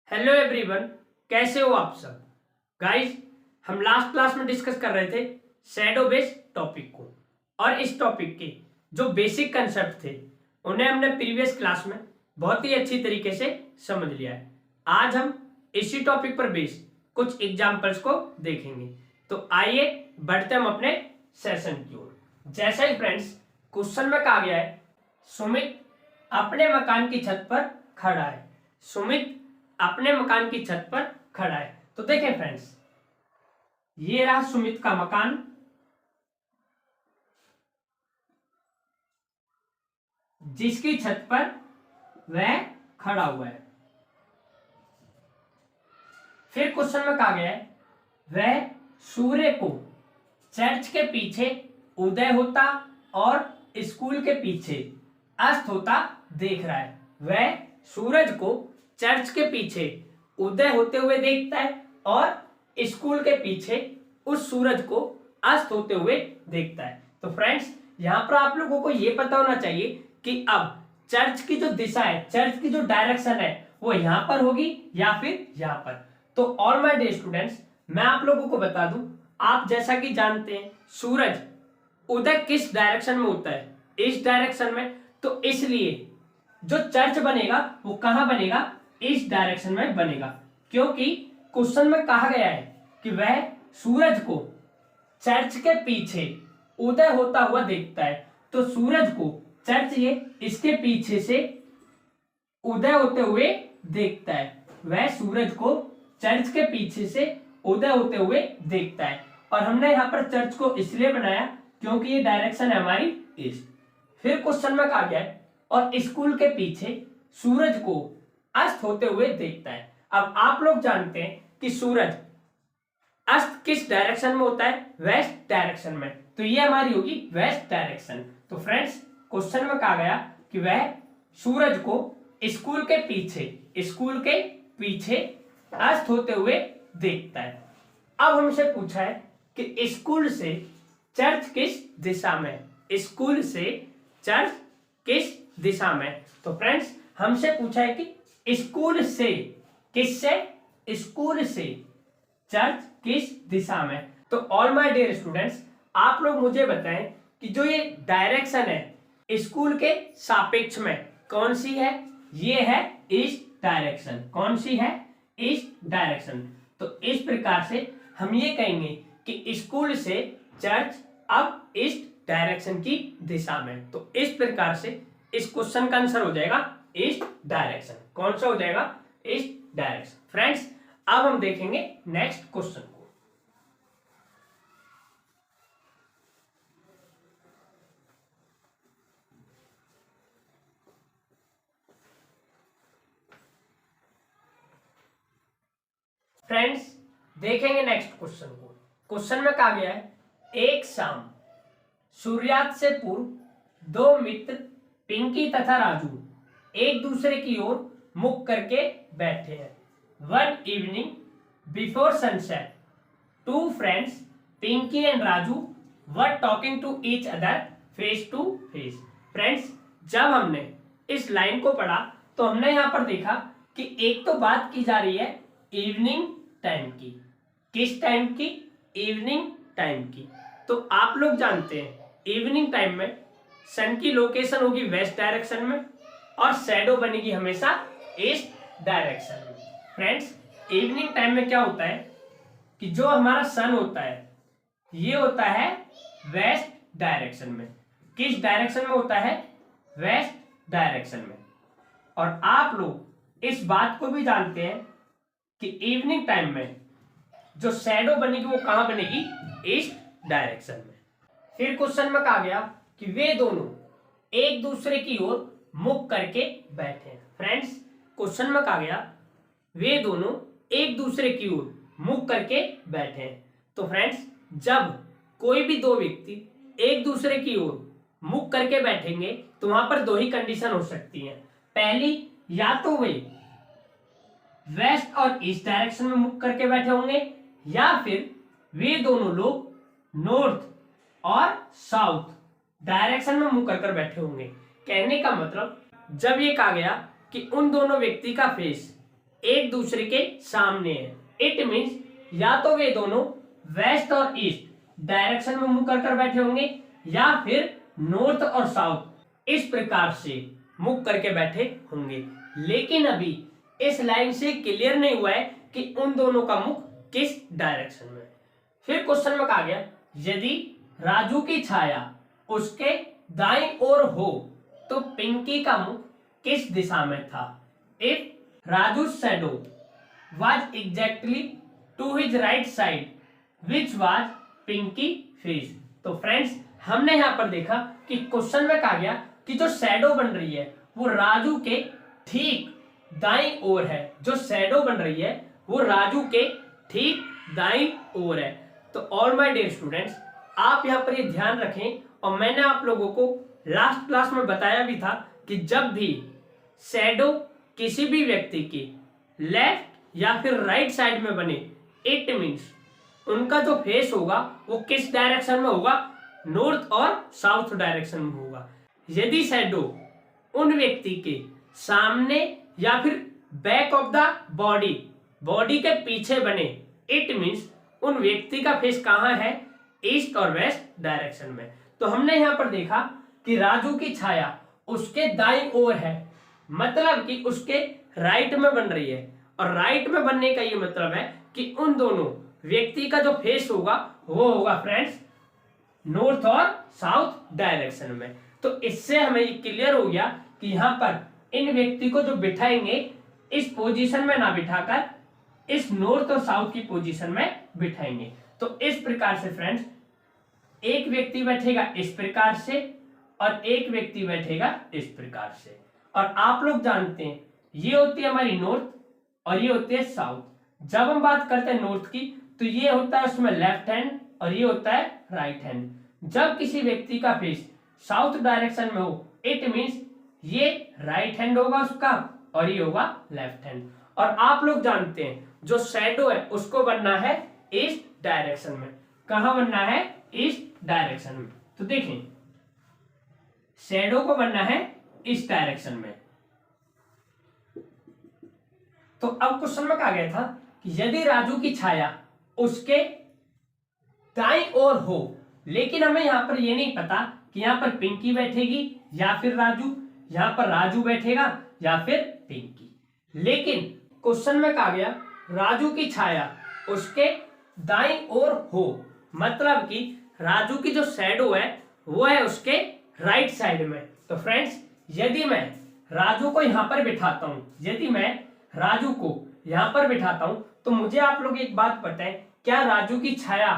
Hello everyone, कैसे हो आप सब गाइस। हम लास्ट क्लास में डिस्कस कर रहे थे शैडो बेस्ड टॉपिक को, और इस टॉपिक के जो बेसिक कंसेप्ट थे उन्हें हमने प्रीवियस क्लास में बहुत ही अच्छी तरीके से समझ लिया है। आज हम इसी टॉपिक पर बेस्ड कुछ एग्जाम्पल्स को देखेंगे। तो आइए बढ़ते हम अपने सेशन की ओर। जैसा ही फ्रेंड्स क्वेश्चन में कहा गया है, सुमित अपने मकान की छत पर खड़ा है। सुमित अपने मकान की छत पर खड़ा है। तो देखें फ्रेंड्स, ये रहा सुमित का मकान, जिसकी छत पर वह खड़ा हुआ है। फिर क्वेश्चन में कहा गया है, वह सूर्य को चर्च के पीछे उदय होता और स्कूल के पीछे अस्त होता देख रहा है। वह सूरज को चर्च के पीछे उदय होते हुए देखता है और स्कूल के पीछे उस सूरज को अस्त होते हुए देखता है। तो फ्रेंड्स, यहां पर आप लोगों को यह पता होना चाहिए कि अब चर्च की जो दिशा है, चर्च की जो डायरेक्शन है, वो यहां पर होगी या फिर यहां पर। तो ऑल माय डियर स्टूडेंट्स, मैं आप लोगों को बता दूं, आप जैसा कि जानते हैं सूरज उदय किस डायरेक्शन में होता है, इस डायरेक्शन में। तो इसलिए जो चर्च बनेगा वो कहां बनेगा, इस डायरेक्शन में बनेगा, क्योंकि क्वेश्चन में कहा गया है कि वह सूरज को चर्च के पीछे उदय होता हुआ देखता है। तो सूरज को चर्च ये इसके पीछे से उदय होते हुए देखता है। वह सूरज को चर्च के पीछे से उदय होते हुए देखता है। और हमने यहां पर चर्च को इसलिए बनाया क्योंकि ये डायरेक्शन है हमारी ईस्ट। फिर क्वेश्चन में कहा गया है, और स्कूल के पीछे सूरज को अस्त होते हुए देखता है। अब आप लोग जानते हैं कि सूरज अस्त किस डायरेक्शन में होता है, वेस्ट डायरेक्शन में। तो ये हमारी होगी वेस्ट डायरेक्शन। तो फ्रेंड्स, क्वेश्चन में कहा गया कि वह सूरज को स्कूल के पीछे अस्त होते हुए देखता है। अब हमसे पूछा है कि स्कूल से चर्च किस दिशा में, स्कूल से चर्च किस दिशा में। तो फ्रेंड्स, हमसे पूछा है कि स्कूल से, किससे, स्कूल से चर्च किस दिशा में। तो ऑल माय डियर स्टूडेंट्स, आप लोग मुझे बताएं कि जो ये डायरेक्शन है स्कूल के सापेक्ष में कौन सी है। ये है ईस्ट डायरेक्शन। कौन सी है, ईस्ट डायरेक्शन। तो इस प्रकार से हम ये कहेंगे कि स्कूल से चर्च अब ईस्ट डायरेक्शन की दिशा में। तो इस प्रकार से इस क्वेश्चन का आंसर हो जाएगा ईस्ट डायरेक्शन। कौन सा हो जाएगा, ईस्ट डायरेक्शन। फ्रेंड्स, अब हम देखेंगे नेक्स्ट क्वेश्चन को। फ्रेंड्स, देखेंगे नेक्स्ट क्वेश्चन को। क्वेश्चन में कहा गया है, एक शाम सूर्यास्त से पूर्व दो मित्र पिंकी तथा राजू एक दूसरे की ओर मुख करके बैठे हैं। One evening before sunset, two friends Pinki and Raju were talking to each other face to face. Friends, जब हमने इस लाइन को पढ़ा तो हमने यहां पर देखा कि एक तो बात की जा रही है इवनिंग टाइम की। किस टाइम की, इवनिंग टाइम की। तो आप लोग जानते हैं इवनिंग टाइम में सन की लोकेशन होगी वेस्ट डायरेक्शन में और शैडो बनेगी हमेशा ईस्ट डायरेक्शन में। फ्रेंड्स, इवनिंग टाइम में क्या होता है कि जो हमारा सन होता है ये होता है वेस्ट डायरेक्शन में। किस डायरेक्शन में होता है, वेस्ट डायरेक्शन में। और आप लोग इस बात को भी जानते हैं कि इवनिंग टाइम में जो शैडो बनेगी वो कहां बनेगी, ईस्ट डायरेक्शन में। फिर क्वेश्चन में कहा गया कि वे दोनों एक दूसरे की ओर मुख करके बैठे हैं। फ्रेंड्स, क्वेश्चन में कहा गया वे दोनों एक दूसरे की ओर मुख करके बैठे हैं। तो फ्रेंड्स, जब कोई भी दो व्यक्ति एक दूसरे की ओर मुख करके बैठेंगे तो वहां पर दो ही कंडीशन हो सकती हैं। पहली, या तो वे वेस्ट और ईस्ट डायरेक्शन में मुख करके बैठे होंगे, या फिर वे दोनों लोग नॉर्थ और साउथ डायरेक्शन में मुंह कर बैठे होंगे। कहने का मतलब, जब ये कहा गया कि उन दोनों व्यक्ति का फेस एक दूसरे के सामने है। इट मीन्स या तो वे दोनों वेस्ट और ईस्ट डायरेक्शन में मुंह कर कर बैठे होंगे या फिर नॉर्थ और साउथ इस प्रकार से मुख करके बैठे होंगे। लेकिन अभी इस लाइन से क्लियर नहीं हुआ है कि उन दोनों का मुख किस डायरेक्शन में। फिर क्वेश्चन में कहा गया यदि राजू की छाया उसके दाईं ओर हो तो पिंकी का मुख किस दिशा में था। If Raju shadow was exactly to his right side which was Pinki face. तो फ्रेंड्स हमने यहां पर देखा कि क्वेश्चन में कहा गया कि जो शैडो बन रही है वो राजू के ठीक दाईं ओर है। जो शैडो बन रही है वो राजू के ठीक दाईं ओर है। तो ऑल माय डियर स्टूडेंट्स आप यहां पर ये ध्यान रखें, और मैंने आप लोगों को लास्ट क्लास में बताया भी था कि जब भी शैडो किसी भी व्यक्ति की लेफ्ट या फिर राइट साइड में बने इट मीन्स उनका जो फेस होगा वो किस डायरेक्शन में होगा, नॉर्थ और साउथ डायरेक्शन में होगा। यदि शैडो उन व्यक्ति के सामने या फिर बैक ऑफ द बॉडी के पीछे बने इट मीन्स उन व्यक्ति का फेस कहां है, ईस्ट और वेस्ट डायरेक्शन में। तो हमने यहां पर देखा कि राजू की छाया उसके दाईं ओर है, मतलब कि उसके राइट में बन रही है। और राइट में बनने का ये मतलब है कि उन दोनों व्यक्ति का जो फेस होगा वो होगा फ्रेंड्स नॉर्थ और साउथ डायरेक्शन में। तो इससे हमें ये क्लियर हो गया कि यहाँ पर इन व्यक्ति को जो बिठाएंगे इस पोजीशन में ना बिठाकर इस नॉर्थ और साउथ की पोजीशन में बिठाएंगे। तो इस प्रकार से फ्रेंड्स एक व्यक्ति बैठेगा इस प्रकार से और एक व्यक्ति बैठेगा इस प्रकार से। और आप लोग जानते हैं ये होती है हमारी नॉर्थ और ये होती है साउथ। जब हम बात करते हैं नॉर्थ की तो ये होता है उसमें लेफ्ट हैंड और ये होता है राइट हैंड। जब किसी व्यक्ति का फेस साउथ डायरेक्शन में हो इट मीन्स ये राइट हैंड होगा उसका और ये होगा लेफ्ट हैंड। और आप लोग जानते हैं जो शैडो है उसको बनना है ईस्ट डायरेक्शन में। कहां बनना है, ईस्ट डायरेक्शन में। तो देखें शैडो को बनना है ईस्ट डायरेक्शन में। तो अब क्वेश्चन में कहा गया था कि यदि राजू की छाया उसके दाईं ओर हो, लेकिन हमें यहां पर ये नहीं पता कि यहां पर पिंकी बैठेगी या फिर राजू, यहां पर राजू बैठेगा या फिर पिंकी। लेकिन क्वेश्चन में कहा गया राजू की छाया उसके दाईं ओर हो, मतलब कि राजू की जो शैडो है वो है उसके राइट साइड में। तो फ्रेंड्स यदि मैं राजू को यहां पर बिठाता हूं, यदि मैं राजू को यहां पर बिठाता हूं तो मुझे आप लोग एक बात बताएं, क्या राजू की छाया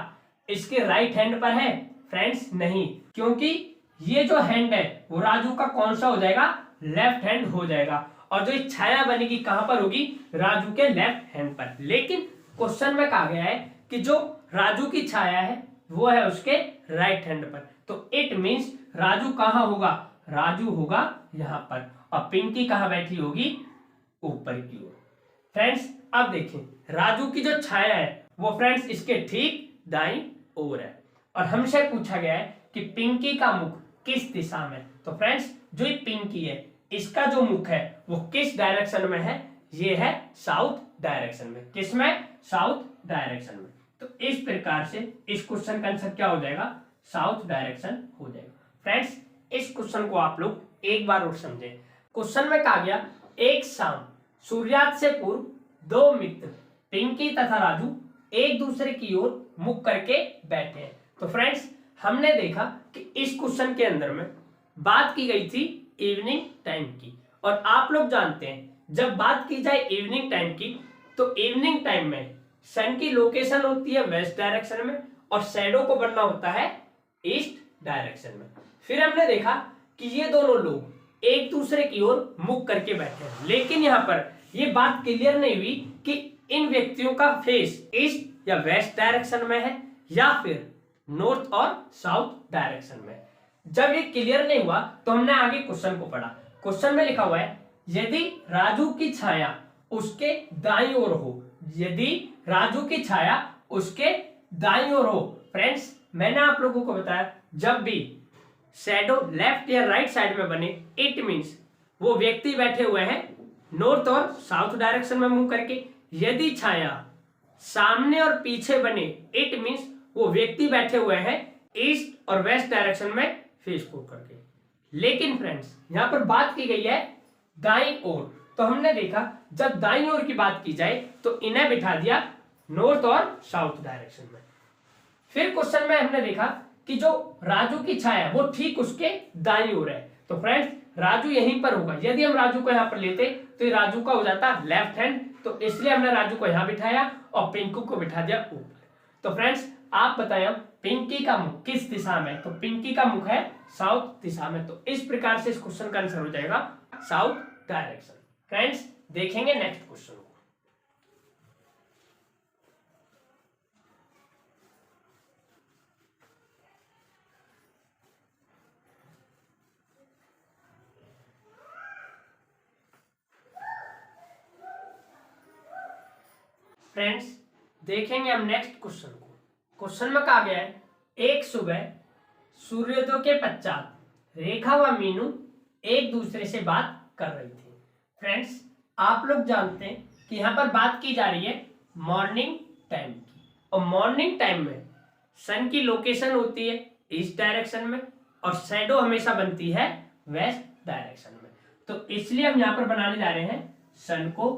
इसके राइट हैंड पर है? फ्रेंड्स नहीं, क्योंकि ये जो हैंड है वो राजू का कौन सा हो जाएगा, लेफ्ट हैंड हो जाएगा। और जो छाया बनेगी कहां पर होगी, राजू के लेफ्ट हैंड पर। लेकिन क्वेश्चन में कहा गया है कि जो राजू की छाया है वो है उसके राइट हैंड पर। तो इट मीन्स राजू कहां होगा, राजू होगा यहां पर और पिंकी कहां बैठी होगी, ऊपर की ओर। फ्रेंड्स अब देखें राजू की जो छाया है वो फ्रेंड्स इसके ठीक दाईं ओर है और हमसे पूछा गया है कि पिंकी का मुख किस दिशा में। तो फ्रेंड्स जो ये पिंकी है इसका जो मुख है वो किस डायरेक्शन में है, ये है साउथ डायरेक्शन में। किस में, साउथ डायरेक्शन में। तो इस प्रकार से इस क्वेश्चन का आंसर क्या हो जाएगा, साउथ डायरेक्शन हो जाएगा। फ्रेंड्स इस क्वेश्चन को आप लोग एक बार और समझें। क्वेश्चन में कहा गया एक शाम सूर्यास्त से पूर्व दो मित्र पिंकी तथा राजू एक दूसरे की ओर मुख करके बैठे हैं। तो फ्रेंड्स हमने देखा कि इस क्वेश्चन के अंदर में बात की गई थी इवनिंग टाइम की, और आप लोग जानते हैं जब बात की जाए इवनिंग टाइम की तो इवनिंग टाइम में सन की लोकेशन होती है वेस्ट डायरेक्शन में और शैडो को बनना होता है ईस्ट डायरेक्शन में। फिर हमने देखा कि ये दोनों लोग एक दूसरे की ओर मुख करके बैठे हैं, लेकिन यहाँ पर ये बात क्लियर नहीं हुई कि इन व्यक्तियों का फेस ईस्ट या वेस्ट डायरेक्शन में है या फिर नॉर्थ और साउथ डायरेक्शन में। जब ये क्लियर नहीं हुआ तो हमने आगे क्वेश्चन को पढ़ा। क्वेश्चन में लिखा हुआ है यदि राजू की छाया उसके दाईं ओर हो, यदि राजू की छाया उसके दाईं ओर हो। फ्रेंड्स मैंने आप लोगों को बताया जब भी शैडो लेफ्ट या राइट साइड में बने इट मींस वो व्यक्ति बैठे हुए हैं नॉर्थ और साउथ डायरेक्शन में मूव करके। यदि छाया सामने और पीछे बने, इट मीन्स वो व्यक्ति बैठे हुए हैं ईस्ट और वेस्ट डायरेक्शन में फेस को करके। लेकिन फ्रेंड्स यहां पर बात की गई है दाईं ओर, तो हमने देखा जब दाईं ओर की बात की जाए तो इन्हें बिठा दिया नॉर्थ और साउथ डायरेक्शन में। फिर क्वेश्चन में हमने देखा कि जो राजू की छाया है वो ठीक उसके दाईं ओर है, तो फ्रेंड्स राजू यहीं पर होगा। यदि हम राजू को यहाँ पर लेते तो ये राजू का हो जाता लेफ्ट हैंड, तो इसलिए हमने राजू को यहाँ बिठाया और पिंकू को बिठा दिया ऊपर। तो फ्रेंड्स आप बताएं पिंकी का मुख किस दिशा में, तो पिंकी का मुख है साउथ दिशा में, तो इस प्रकार से इस क्वेश्चन का आंसर हो जाएगा साउथ डायरेक्शन। फ्रेंड्स देखेंगे नेक्स्ट क्वेश्चन को। फ्रेंड्स देखेंगे हम नेक्स्ट क्वेश्चन को। क्वेश्चन में कहा गया है एक सुबह सूर्योदय के पश्चात रेखा व मीनू एक दूसरे से बात कर रही थी। फ्रेंड्स आप लोग जानते हैं कि यहाँ पर बात की जा रही है मॉर्निंग टाइम की, और मॉर्निंग टाइम में सन की लोकेशन होती है ईस्ट डायरेक्शन में और शैडो हमेशा बनती है वेस्ट डायरेक्शन में। तो इसलिए हम यहाँ पर बनाने जा रहे हैं सन को,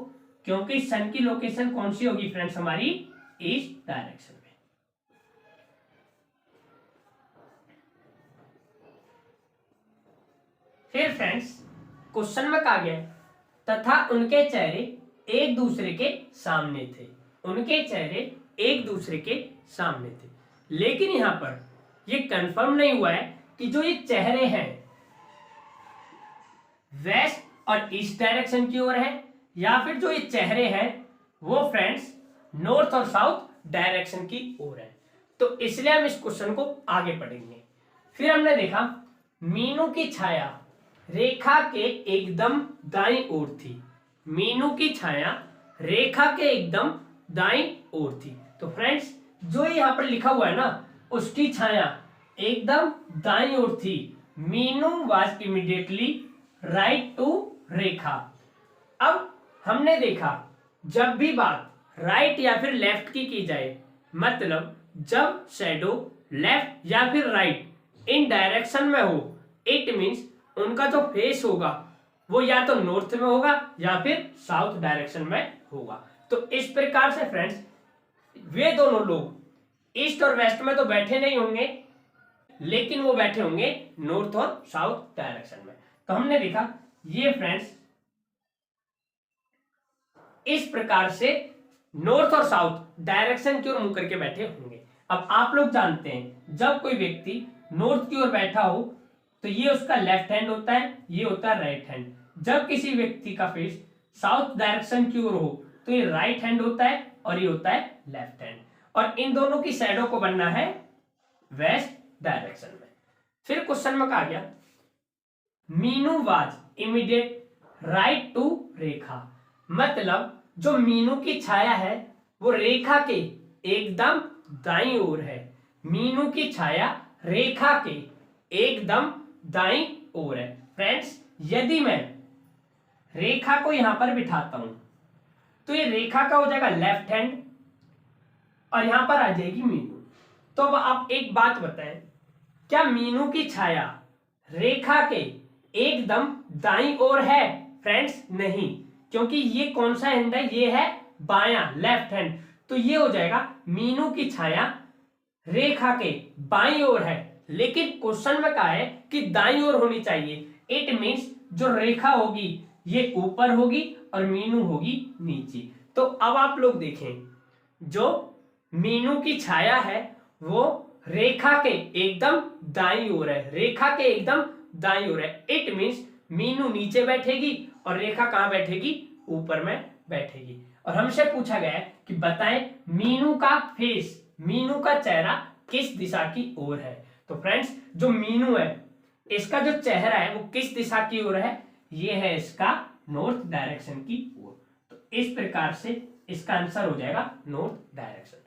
क्योंकि सन की लोकेशन कौन सी होगी फ्रेंड्स, हमारी ईस्ट डायरेक्शन में। फिर फ्रेंड्स क्वेश्चन में कहा गया तथा उनके चेहरे एक दूसरे के सामने थे, उनके चेहरे एक दूसरे के सामने थे। लेकिन यहां पर यह कंफर्म नहीं हुआ है कि जो ये चेहरे हैं वेस्ट और ईस्ट डायरेक्शन की ओर है या फिर जो ये चेहरे हैं वो फ्रेंड्स नॉर्थ और साउथ डायरेक्शन की ओर है। तो इसलिए हम इस क्वेश्चन को आगे पढ़ेंगे। फिर हमने देखा मीनू की छाया रेखा के एकदम दाईं ओर थी, मीनू की छाया रेखा के एकदम दाईं ओर थी। तो फ्रेंड्स जो यहां पर लिखा हुआ है ना, उसकी छाया एकदम दाईं ओर थी। Meenu was immediately right to Rekha. अब हमने देखा जब भी बात राइट या फिर लेफ्ट की जाए, मतलब जब शैडो लेफ्ट या फिर राइट इन डायरेक्शन में हो, इट मींस उनका जो फेस होगा वो या तो नॉर्थ में होगा या फिर साउथ डायरेक्शन में होगा। तो इस प्रकार से फ्रेंड्स वे दोनों लोग ईस्ट और वेस्ट में तो बैठे नहीं होंगे, लेकिन वो बैठे होंगे नॉर्थ और साउथ डायरेक्शन में। तो हमने देखा ये फ्रेंड्स इस प्रकार से नॉर्थ और साउथ डायरेक्शन की ओर मुंह करके बैठे होंगे। अब आप लोग जानते हैं जब कोई व्यक्ति नॉर्थ की ओर बैठा हो तो ये उसका लेफ्ट हैंड होता है, ये होता है राइट हैंड। जब किसी व्यक्ति का फेस साउथ डायरेक्शन की ओर हो तो ये राइट हैंड होता है और ये होता है लेफ्ट हैंड, और इन दोनों की शैडो को बनना है वेस्ट डायरेक्शन में। फिर क्वेश्चन में कहा गया Meenu was immediate right to Rekha, मतलब जो मीनू की छाया है वो रेखा के एकदम दाईं ओर है। मीनू की छाया रेखा के एकदम दाईं ओर है। फ्रेंड्स यदि मैं रेखा को यहां पर बिठाता हूं तो ये रेखा का हो जाएगा लेफ्ट हैंड और यहां पर आ जाएगी मीनू। तो अब आप एक बात बताएं, क्या मीनू की छाया रेखा के एकदम दाईं ओर है? फ्रेंड्स नहीं, क्योंकि ये कौन सा हैंड है, ये है बायां लेफ्ट हैंड। तो ये हो जाएगा मीनू की छाया रेखा के बाईं ओर है, लेकिन क्वेश्चन में कहा है कि दाईं ओर होनी चाहिए। इट मींस जो रेखा होगी ये ऊपर होगी और मीनू होगी नीचे। तो अब आप लोग देखें जो मीनू की छाया है वो रेखा के एकदम दाईं ओर है, रेखा के एकदम दाईं ओर है। इट मींस मीनू नीचे बैठेगी और रेखा कहां बैठेगी, ऊपर में बैठेगी। और हमसे पूछा गया है कि बताएं मीनू का फेस, मीनू का चेहरा किस दिशा की ओर है। तो फ्रेंड्स जो मीनू है इसका जो चेहरा है वो किस दिशा की ओर है, ये है इसका नॉर्थ डायरेक्शन की ओर। तो इस प्रकार से इसका आंसर हो जाएगा नॉर्थ डायरेक्शन।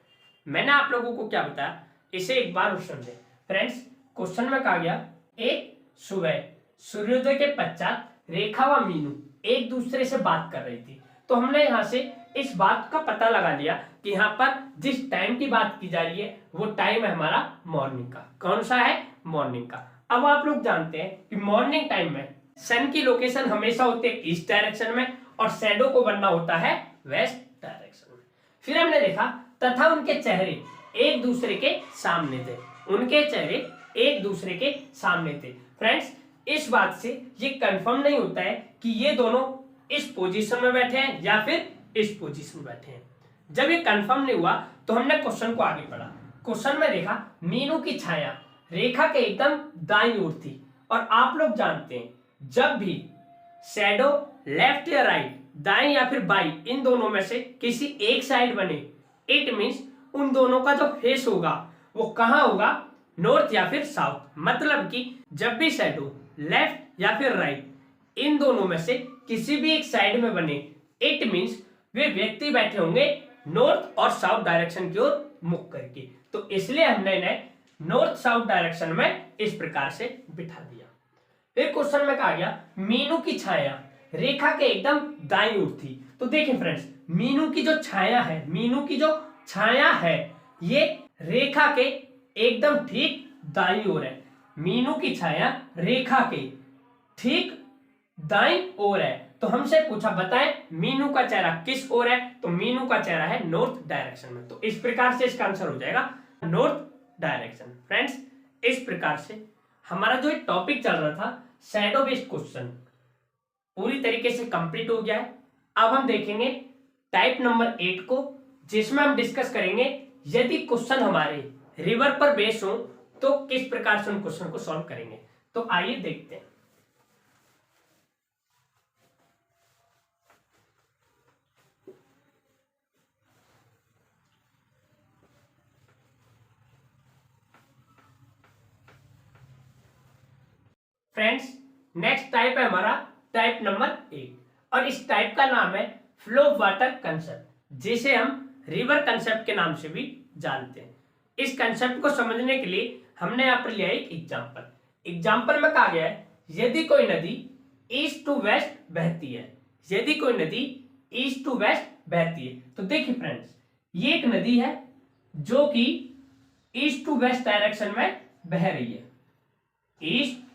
मैंने आप लोगों को क्या बताया इसे एक बार और समझे। फ्रेंड्स क्वेश्चन में कहा गया एक सुबह सूर्योदय के पश्चात रेखा व मीनू एक दूसरे से बात कर रही थी। तो हमने यहाँ से इस बात का पता लगा लिया कि यहाँ पर जिस टाइम की बात की जा रही है वो टाइम है हमारा मॉर्निंग का। कौन सा है? मॉर्निंग का। अब आप लोग जानते हैं कि मॉर्निंग टाइम में सन की लोकेशन हमेशा होती है ईस्ट डायरेक्शन में और शैडो को बनना होता है वेस्ट डायरेक्शन में। फिर हमने देखा तथा उनके चेहरे एक दूसरे के सामने थे। उनके चेहरे एक दूसरे के सामने थे। फ्रेंड्स, इस बात से ये कंफर्म नहीं होता है कि ये दोनों इस पोजीशन में बैठे हैं या फिर इस पोजीशन में बैठे हैं। जब ये कंफर्म नहीं हुआ तो हमने क्वेश्चन को आगे पढ़ा। क्वेश्चन में देखा मीनू की छाया रेखा के एकदम दाईं ओर थी और आप लोग जानते हैं जब भी शैडो लेफ्ट या राइट, दाएं या फिर बाई, इन दोनों में से किसी एक साइड बने, इट मीन्स उन दोनों का जो फेस होगा वो कहां होगा? नॉर्थ या फिर साउथ। मतलब कि जब भी शैडो लेफ्ट या फिर राइट, इन दोनों में से किसी भी एक साइड में बने, इट मीन्स वे व्यक्ति बैठे होंगे नॉर्थ और साउथ डायरेक्शन की ओर मुख करके। तो इसलिए हमने इन्हें नॉर्थ साउथ डायरेक्शन में इस प्रकार से बिठा दिया। फिर क्वेश्चन में कहा गया मीनू की छाया रेखा के एकदम दाईं ओर थी। तो देखिए फ्रेंड्स, मीनू की जो छाया है, मीनू की जो छाया है ये रेखा के एकदम ठीक दाईं ओर है। मीनू की छाया रेखा के ठीक दाईं ओर है। तो हमसे पूछा बताएं मीनू का चेहरा किस ओर है? तो मीनू का चेहरा है नॉर्थ डायरेक्शन में। तो इस प्रकार से इसका आंसर हो जाएगा नॉर्थ डायरेक्शन। फ्रेंड्स, इस प्रकार से हमारा जो टॉपिक चल रहा था शैडो बेस्ड क्वेश्चन पूरी तरीके से कंप्लीट हो गया है। अब हम देखेंगे टाइप नंबर 8 को, जिसमें हम डिस्कस करेंगे यदि क्वेश्चन हमारे रिवर पर बेस्ड हो तो किस प्रकार से उन क्वेश्चन को सॉल्व करेंगे। तो आइए देखते हैं। फ्रेंड्स, नेक्स्ट टाइप है हमारा टाइप नंबर 8 और इस टाइप का नाम है फ्लो ऑफ वाटर कंसेप्ट, जिसे हम रिवर कंसेप्ट के नाम से भी जानते हैं। इस कंसेप्ट को समझने के लिए हमने यहाँ पर लिया एक एग्जाम्पल में कहा गया है यदि कोई नदी ईस्ट टू वेस्ट बहती है, यदि कोई नदी ईस्ट टू वेस्ट बहती है। तो देखिए फ्रेंड्स, ये एक नदी है जो कि ईस्ट टू वेस्ट डायरेक्शन में बह रही है, ईस्ट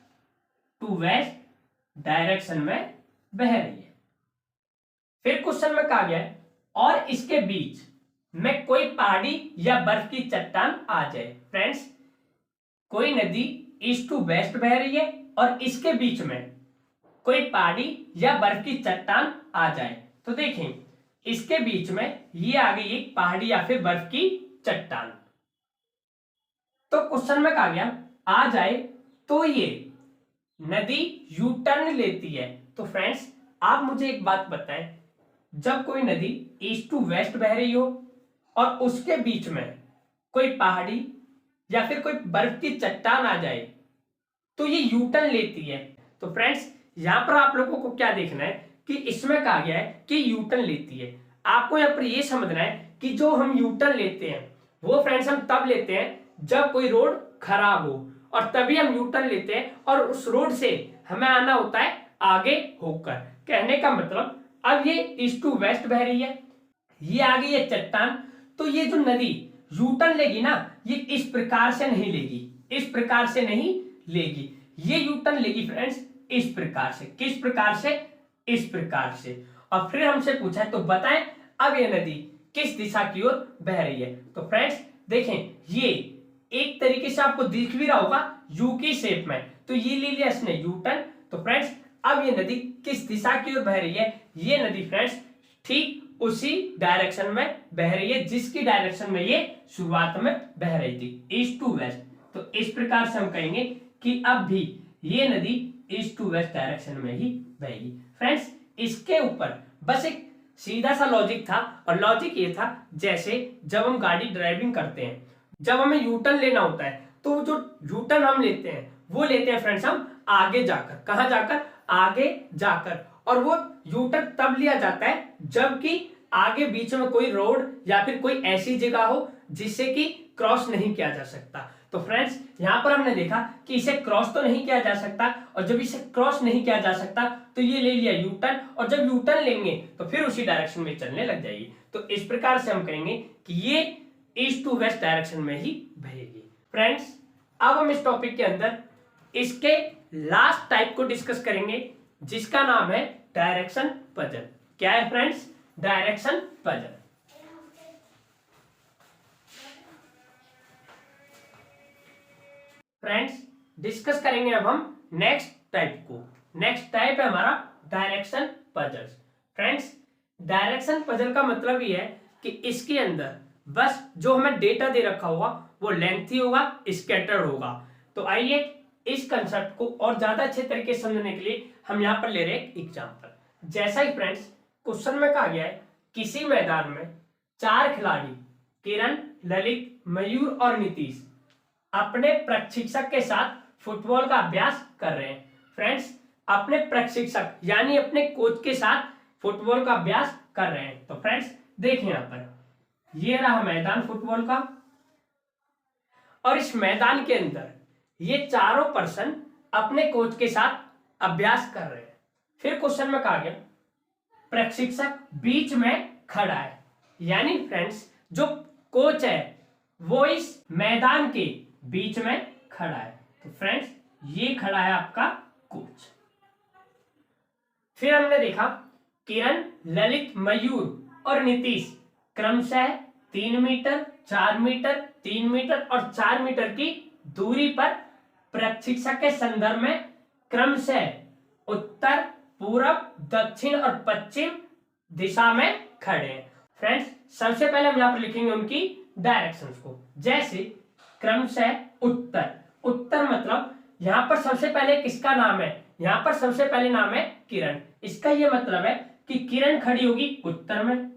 टू वेस्ट डायरेक्शन में बह रही है। फिर क्वेश्चन में कहा गया है और इसके बीच में कोई पहाड़ी या बर्फ की चट्टान आ जाए। फ्रेंड्स, कोई नदी ईस्ट टू वेस्ट बह रही है और इसके बीच में कोई पहाड़ी या बर्फ की चट्टान आ जाए। तो देखें, इसके बीच में ये आ गई एक पहाड़ी या फिर बर्फ की चट्टान। तो क्वेश्चन में कहा गया आ जाए तो ये नदी यू टर्न लेती है। तो फ्रेंड्स, आप मुझे एक बात बताएं, जब कोई नदी ईस्ट टू वेस्ट बह रही हो और उसके बीच में कोई पहाड़ी या फिर कोई बर्फ की चट्टान आ जाए तो ये यू टर्न लेती है। तो फ्रेंड्स, यहां पर आप लोगों को क्या देखना है कि इसमें कहा गया है कि यू टर्न लेती है। आपको यहां पर यह समझना है कि जो हम यू टर्न लेते हैं वो फ्रेंड्स हम तब लेते हैं जब कोई रोड खराब हो, और तभी हम यू टर्न लेते हैं और उस रोड से हमें आना होता है आगे होकर। कहने का मतलब अब ये ईस्ट टू वेस्ट बह रही है, ये आ गई है चट्टान, तो ये जो नदी यू टर्न लेगी ना, ये इस प्रकार से नहीं लेगी, इस प्रकार से नहीं लेगी, ये यू टर्न लेगी फ्रेंड्स इस प्रकार से। किस प्रकार से? इस प्रकार से। और फिर हमसे पूछा है तो बताएं अब ये नदी किस दिशा की ओर बह रही है। तो फ्रेंड्स देखें, ये एक तरीके से आपको दिख भी रहा होगा यू की शेप में, तो ये ले लिया इसने यू टर्न। तो फ्रेंड्स, अब ये नदी किस दिशा की ओर बह रही है? ये नदी फ्रेंड्स ठीक उसी डायरेक्शन में बह रही है जिसकी डायरेक्शन में ये शुरुआत में बह रही थी, ईस्ट टू वेस्ट। तो इस प्रकार से हम कहेंगे कि अब भी ये नदी ईस्ट टू वेस्ट डायरेक्शन में ही बहेगी। फ्रेंड्स, इसके ऊपर बस एक सीधा सा लॉजिक था, और लॉजिक ये था जैसे जब हम गाड़ी ड्राइविंग करते हैं, जब हमें यू टर्न लेना होता है तो जो यू टर्न हम लेते हैं वो लेते हैं फ्रेंड्स हम आगे जाकर। कहां जाकर? आगे जाकर। और वो यू टर्न तब लिया जाता है जबकि आगे बीच में कोई रोड या फिर कोई ऐसी जगह हो जिससे कि क्रॉस नहीं किया जा सकता। तो फ्रेंड्स यहाँ पर हमने देखा कि इसे क्रॉस तो नहीं किया जा सकता, और जब इसे क्रॉस नहीं किया जा सकता तो ये ले लिया यू टर्न, और जब यू टर्न लेंगे तो फिर उसी डायरेक्शन में चलने लग जाएगी। तो इस प्रकार से हम करेंगे कि ये ईस्ट टू वेस्ट डायरेक्शन में ही बहेगी। फ्रेंड्स अब हम इस टॉपिक के अंदर इसके लास्ट टाइप को डिस्कस करेंगे, जिसका नाम है डायरेक्शन पजल। क्या है friends? Direction puzzle. Friends discuss करेंगे अब हम नेक्स्ट टाइप को। नेक्स्ट टाइप है हमारा direction puzzle. Friends direction puzzle का मतलब ये है कि इसके अंदर बस जो हमें डेटा दे रखा होगा वो लेंथी होगा, स्कैटर्ड होगा। तो आइए इस कंसेप्ट को और ज्यादा अच्छे तरीके से समझने के लिए हम यहाँ पर ले रहे हैं एग्जाम्पल। जैसा ही फ्रेंड्स क्वेश्चन में कहा गया है, किसी मैदान में 4 खिलाड़ी किरण, ललित, मयूर और नीतीश अपने प्रशिक्षक के साथ फुटबॉल का अभ्यास कर रहे हैं। फ्रेंड्स अपने प्रशिक्षक यानी अपने कोच के साथ फुटबॉल का अभ्यास कर रहे हैं। तो फ्रेंड्स देखिए यहाँ पर ये रहा मैदान फुटबॉल का, और इस मैदान के अंदर ये चारों पर्सन अपने कोच के साथ अभ्यास कर रहे हैं। फिर क्वेश्चन में कहा गया प्रशिक्षक बीच में खड़ा है, यानी फ्रेंड्स जो कोच है वो इस मैदान के बीच में खड़ा है। तो फ्रेंड्स ये खड़ा है आपका कोच। फिर हमने देखा किरण, ललित, मयूर और नीतीश क्रमशः 3 मीटर, 4 मीटर, 3 मीटर और 4 मीटर की दूरी पर प्रशिक्षक के संदर्भ में क्रमशः उत्तर, पूर्व, दक्षिण और पश्चिम दिशा में खड़े हैं। फ्रेंड्स सबसे पहले हम यहाँ पर लिखेंगे उनकी डायरेक्शंस को। जैसे क्रमशः उत्तर, उत्तर मतलब यहाँ पर सबसे पहले किसका नाम है? यहाँ पर सबसे पहले नाम है किरण। इसका ये मतलब है कि किरण खड़ी होगी उत्तर में।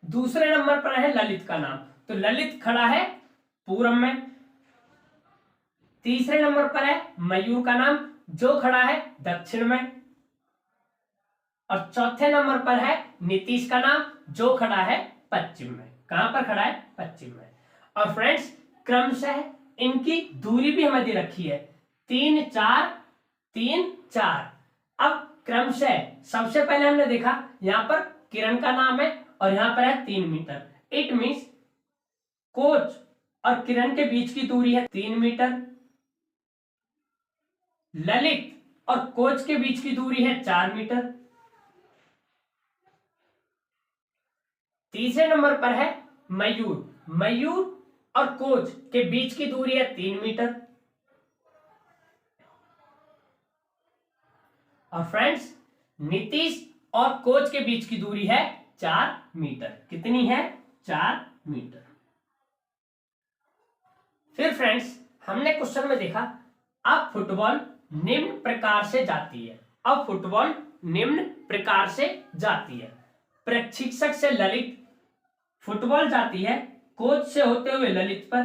दूसरे नंबर पर है ललित का नाम, तो ललित खड़ा है पूर्व में। तीसरे नंबर पर है मयूर का नाम, जो खड़ा है दक्षिण में। और चौथे नंबर पर है नीतीश का नाम, जो खड़ा है पश्चिम में। कहां पर खड़ा है? पश्चिम में। और फ्रेंड्स क्रमशः इनकी दूरी भी हमें दे रखी है 3, 4, 3, 4। अब क्रमशः सबसे पहले हमने देखा यहां पर किरण का नाम है और यहां पर है 3 मीटर। इट मीन्स कोच और किरण के बीच की दूरी है 3 मीटर। ललित और कोच के बीच की दूरी है 4 मीटर। तीसरे नंबर पर है मयूर, मयूर और कोच के बीच की दूरी है 3 मीटर। और फ्रेंड्स नीतीश और कोच के बीच की दूरी है 4 मीटर। कितनी है? 4 मीटर। फिर फ्रेंड्स हमने क्वेश्चन में देखा अब फुटबॉल निम्न प्रकार से जाती है। अब फुटबॉल निम्न प्रकार से जाती है। प्रशिक्षक से ललित फुटबॉल जाती है कोच से होते हुए ललित पर,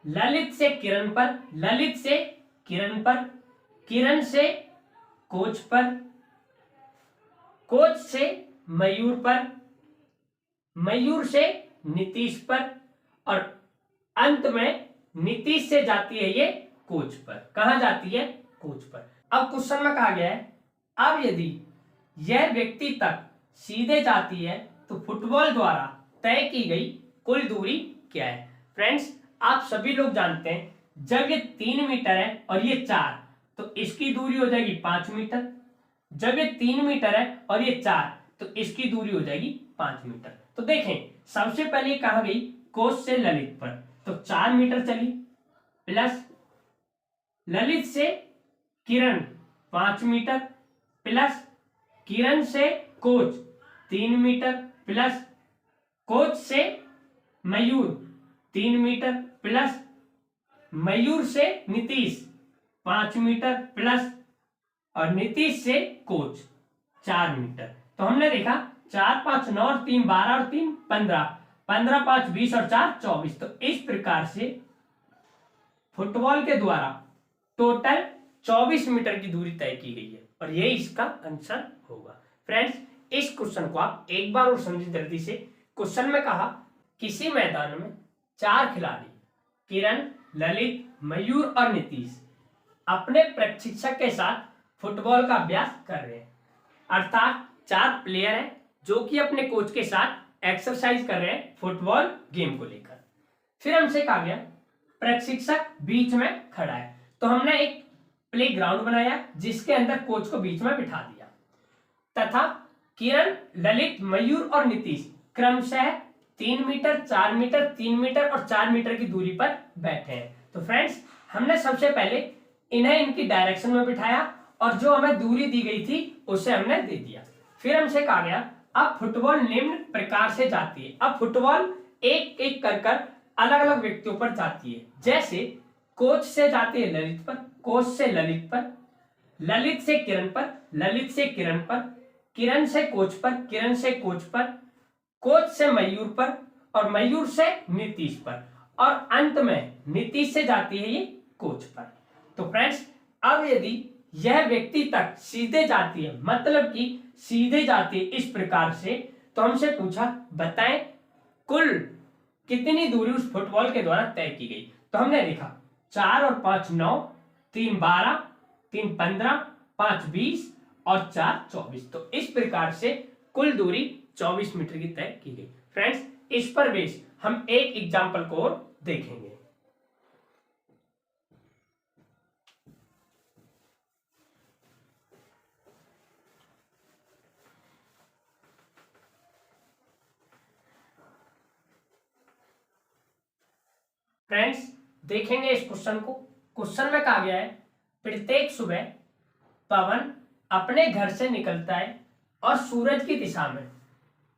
ललित से किरण पर, ललित से किरण पर, किरण से कोच पर, कोच से मयूर पर, मयूर से नीतीश पर, और अंत में नीतीश से जाती है ये कोच पर। कहां जाती है? कोच पर। अब क्वेश्चन में कहा गया है अब यदि यह व्यक्ति तक सीधे जाती है तो फुटबॉल द्वारा तय की गई कुल दूरी क्या है? फ्रेंड्स आप सभी लोग जानते हैं जब ये 3 मीटर है और ये 4, तो इसकी दूरी हो जाएगी 5 मीटर। जब ये 3 मीटर है और ये 4, तो इसकी दूरी हो जाएगी 5 मीटर। तो देखें सबसे पहले कहा गई कोच से ललित पर, तो 4 मीटर चली, प्लस ललित से किरण 5 मीटर, प्लस किरण से कोच 3 मीटर, प्लस कोच से मयूर 3 मीटर, प्लस मयूर से नीतीश 5 मीटर, प्लस और नीतीश से कोच 4 मीटर। तो हमने देखा 4, 5, 9 और 3 12 और 3 15, 15, 5 20 और 4 24। तो इस प्रकार से फुटबॉल के द्वारा टोटल 24 मीटर की दूरी तय की गई है, और यही इसका आंसर होगा। फ्रेंड्स इस क्वेश्चन को आप एक बार और समझिए जल्दी से। क्वेश्चन में कहा किसी मैदान में 4 खिलाड़ी किरण, ललित, मयूर और नीतीश अपने प्रशिक्षक के साथ फुटबॉल का अभ्यास कर रहे हैं। अर्थात 4 प्लेयर हैं जो कि अपने कोच के साथ एक्सरसाइज कर रहे हैं फुटबॉल गेम को लेकर। फिर हमसे कहा गया प्रशिक्षक बीच में खड़ा है, तो हमने एक प्ले ग्राउंड बनाया जिसके अंदर कोच को बीच में बिठा दिया तथा किरण, ललित, मयूर और नीतीश क्रमशः 3 मीटर, 4 मीटर, 3 मीटर और 4 मीटर की दूरी पर बैठे हैं। तो फ्रेंड्स, हमने सबसे पहले इन्हें इनकी डायरेक्शन में बिठाया और जो हमें दूरी दी गई थी उसे हमने दे दिया। फिर हमसे कहा गया अब फुटबॉल निम्न प्रकार से जाती है। अब फुटबॉल एक एक कर अलग अलग व्यक्तियों पर जाती है। जैसे कोच से जाती है ललित पर, कोच से ललित पर, ललित से किरण पर, ललित से किरण पर, किरण से कोच पर, किरण से कोच पर, कोच से मयूर पर और मयूर से नीतीश पर और अंत में नीतीश से जाती है ये कोच पर। तो फ्रेंड्स, अब यदि यह व्यक्ति तक सीधे जाती है, मतलब कि सीधे जाती है इस प्रकार से, तो हमसे पूछा बताएं कुल कितनी दूरी उस फुटबॉल के द्वारा तय की गई। तो हमने लिखा 4 और 5 9, 3 12, 3 15, 5 20 और 4 24। तो इस प्रकार से कुल दूरी 24 मीटर की तय की गई। फ्रेंड्स, इस पर बेस हम एक एग्जाम्पल को और देखेंगे। फ्रेंड्स, देखेंगे इस क्वेश्चन को। क्वेश्चन में कहा गया है प्रत्येक सुबह पवन अपने घर से निकलता है और सूरज की दिशा में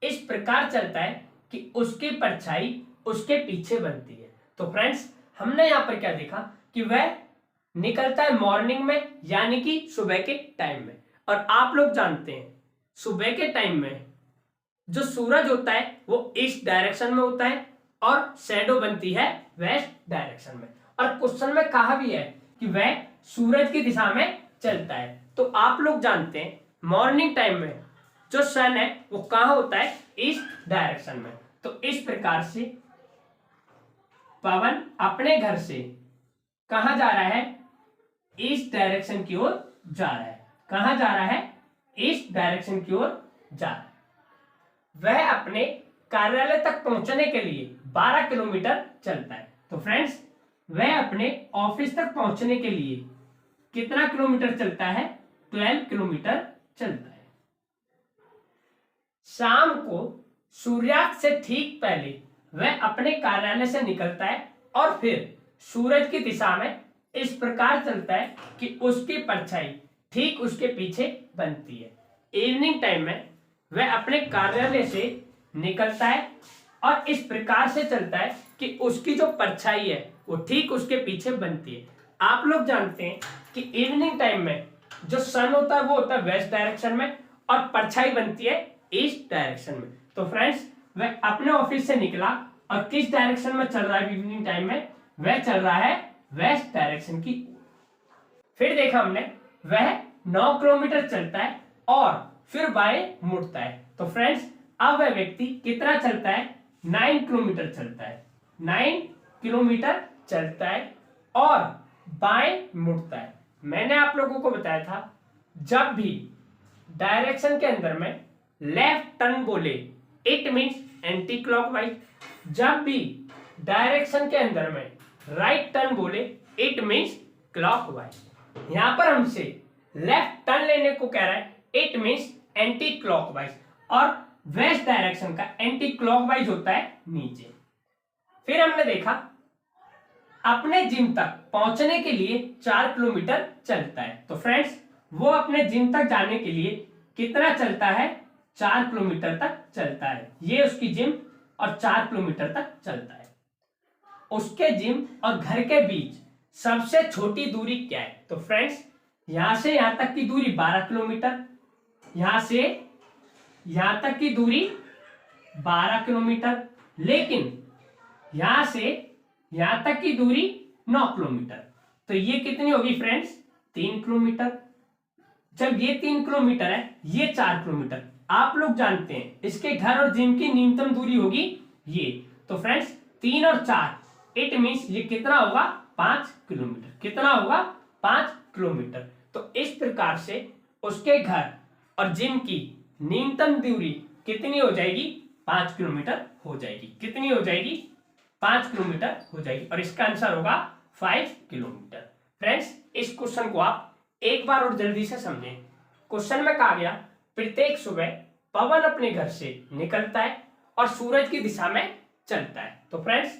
इस प्रकार चलता है कि उसकी परछाई उसके पीछे बनती है। तो फ्रेंड्स, हमने यहां पर क्या देखा कि वह निकलता है मॉर्निंग में, यानी कि सुबह के टाइम में। और आप लोग जानते हैं सुबह के टाइम में जो सूरज होता है वो ईस्ट डायरेक्शन में होता है और शैडो बनती है वेस्ट डायरेक्शन में। और क्वेश्चन में कहा भी है कि वह सूरज की दिशा में चलता है। तो आप लोग जानते हैं मॉर्निंग टाइम में जो सन है वो कहां होता है, ईस्ट डायरेक्शन में। तो इस प्रकार से पवन अपने घर से कहां जा रहा है, ईस्ट डायरेक्शन की ओर जा रहा है। कहां जा रहा है, ईस्ट डायरेक्शन की ओर जा रहा है। वह अपने कार्यालय तक पहुंचने के लिए 12 किलोमीटर चलता है। तो फ्रेंड्स, वह अपने ऑफिस तक पहुंचने के लिए कितना किलोमीटर चलता है, 12 किलोमीटर चलता है। शाम को सूर्यास्त से ठीक पहले वह अपने कार्यालय से निकलता है और फिर सूरज की दिशा में इस प्रकार चलता है कि उसकी परछाई ठीक उसके पीछे बनती है। इवनिंग टाइम में वह अपने कार्यालय से निकलता है और इस प्रकार से चलता है कि उसकी जो परछाई है वो ठीक उसके पीछे बनती है। आप लोग जानते हैं कि इवनिंग टाइम में जो सन होता है वो होता है वेस्ट डायरेक्शन में और परछाई बनती है ईस्ट डायरेक्शन में। तो फ्रेंड्स, वह अपने ऑफिस से निकला और किस डायरेक्शन में चल रहा है इवनिंग टाइम में, वह चल रहा है वेस्ट डायरेक्शन की। फिर देखा हमने वह 9 किलोमीटर चलता है और फिर बाएं मुड़ता है। तो फ्रेंड्स, अब वह व्यक्ति कितना चलता है, 9 किलोमीटर चलता है। 9 किलोमीटर चलता है और बाएं मुड़ता है। मैंने आप लोगों को बताया था जब भी डायरेक्शन के अंदर में लेफ्ट टर्न बोले इट मींस एंटी क्लॉकवाइज, जब भी डायरेक्शन के अंदर में राइट टर्न बोले इट मींस क्लॉकवाइज। यहां पर हमसे लेफ्ट टर्न लेने को कह रहा है, इट मींस एंटी क्लॉकवाइज और वेस्ट डायरेक्शन का एंटी क्लॉकवाइज होता है नीचे। फिर हमने देखा अपने जिम तक पहुंचने के लिए 4 किलोमीटर चलता है। तो फ्रेंड्स, वो अपने जिम तक जाने के लिए कितना चलता है, 4 किलोमीटर तक चलता है। ये उसकी जिम और 4 किलोमीटर तक चलता है। उसके जिम और घर के बीच सबसे छोटी दूरी क्या है, तो फ्रेंड्स, यहां से यहां तक की दूरी 12 किलोमीटर, यहां से यहां तक की दूरी 12 किलोमीटर, लेकिन यहां से यहां तक की दूरी 9 किलोमीटर। तो ये कितनी होगी फ्रेंड्स, 3 किलोमीटर। जब ये 3 किलोमीटर है, ये 4 किलोमीटर। आप लोग जानते हैं इसके घर और जिम की न्यूनतम दूरी होगी ये। तो फ्रेंड्स, 3 और 4, इट मीन्स ये कितना होगा 5 किलोमीटर। कितना होगा 5 किलोमीटर। तो इस प्रकार से उसके घर और जिम की न्यूनतम दूरी कितनी हो जाएगी 5 किलोमीटर हो जाएगी। कितनी हो जाएगी 5 किलोमीटर हो जाएगी और इसका आंसर होगा 5 किलोमीटर। फ्रेंड्स इस क्वेश्चन को आप एक बार और जल्दी से समझें। क्वेश्चन में कहा गया प्रत्येक सुबह पवन अपने घर से निकलता है और सूरज की दिशा में चलता है। तो फ्रेंड्स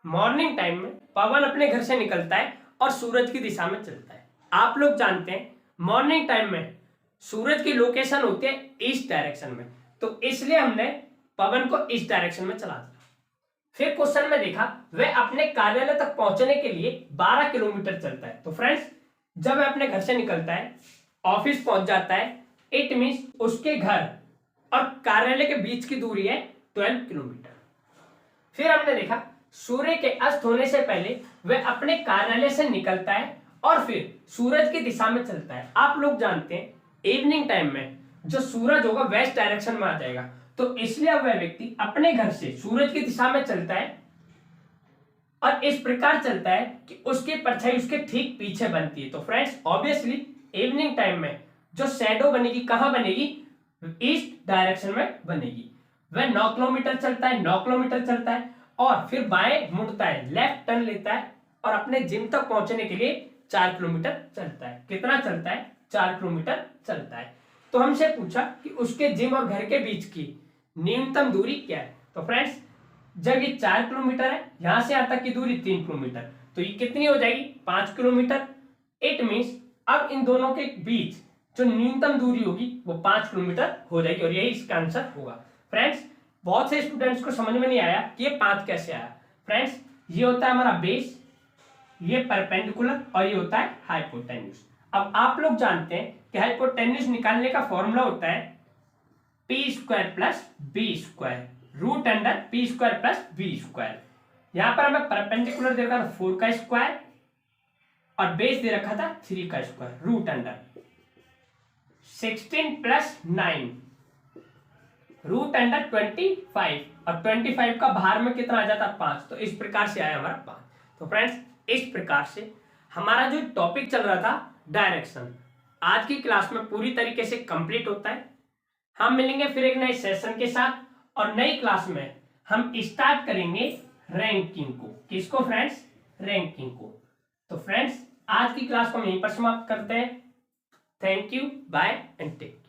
मॉर्निंग टाइम में पवन अपने घर से निकलता है और सूरज की दिशा में चलता है। आप लोग जानते हैं मॉर्निंग टाइम में सूरज की लोकेशन होती है ईस्ट डायरेक्शन में, तो इसलिए हमने पवन को ईस्ट डायरेक्शन में चला दिया। फिर क्वेश्चन में देखा वह अपने कार्यालय तक पहुंचने के लिए 12 किलोमीटर चलता है। तो फ्रेंड्स जब वह अपने घर से निकलता है ऑफिस पहुंच जाता है, इट मीन्स उसके घर और कार्यालय के बीच की दूरी है 12 किलोमीटर। फिर हमने देखा सूर्य के अस्त होने से पहले वह अपने कार्यालय से निकलता है और फिर सूरज की दिशा में चलता है। आप लोग जानते हैं इवनिंग टाइम में जो सूरज होगा वेस्ट डायरेक्शन में आ जाएगा, तो इसलिए वह व्यक्ति अपने घर से सूरज की दिशा में चलता है और इस प्रकार चलता है कि उसकी परछाई उसके ठीक पीछे बनती है। तो फ्रेंड्स ऑब्वियसली इवनिंग टाइम में जो शैडो बनेगी कहां बनेगी ईस्ट डायरेक्शन में बनेगी। वह 9 किलोमीटर चलता है, 9 किलोमीटर चलता है और फिर बाएं मुड़ता है, लेफ्ट टर्न लेता है और अपने जिम तक पहुंचने के लिए 4 किलोमीटर चलता है। कितना चलता है 4 किलोमीटर चलता है। तो हमसे पूछा कि उसके जिम और घर के बीच की न्यूनतम दूरी क्या है। तो फ्रेंड्स जब ये 4 किलोमीटर है, यहां से यहां तक की दूरी 3 किलोमीटर, तो ये कितनी हो जाएगी 5 किलोमीटर। इट मीन्स अब इन दोनों के बीच जो न्यूनतम दूरी होगी वो 5 किलोमीटर हो जाएगी और यही इसका आंसर होगा। फ्रेंड्स बहुत से स्टूडेंट्स को समझ में नहीं आया कि ये 5 कैसे आया। फ्रेंड्स ये होता है हमारा बेस, ये परपेंडिकुलर और ये होता है हाइपोटेन्यूज। अब आप लोग जानते हैं कि हाइपोटेन्यूज निकालने का फॉर्मूला होता है P square plus B square, root under P square plus B square. यहां पर हमें परपेंडिकुलर दे रखा था 4 का स्क्वायर और बेस दे रखा था 3 का square, root under 16 plus 9 root under 25 और 25 का बाहर में कितना आ जाता 5, तो इस प्रकार से आया हमारा 5। तो फ्रेंड्स इस प्रकार से हमारा जो टॉपिक चल रहा था डायरेक्शन आज की क्लास में पूरी तरीके से कंप्लीट होता है। हम मिलेंगे फिर एक नए सेशन के साथ और नई क्लास में हम स्टार्ट करेंगे रैंकिंग को। किसको फ्रेंड्स रैंकिंग को। तो फ्रेंड्स आज की क्लास को हम यहीं पर समाप्त करते हैं। Thank you, bye and take care.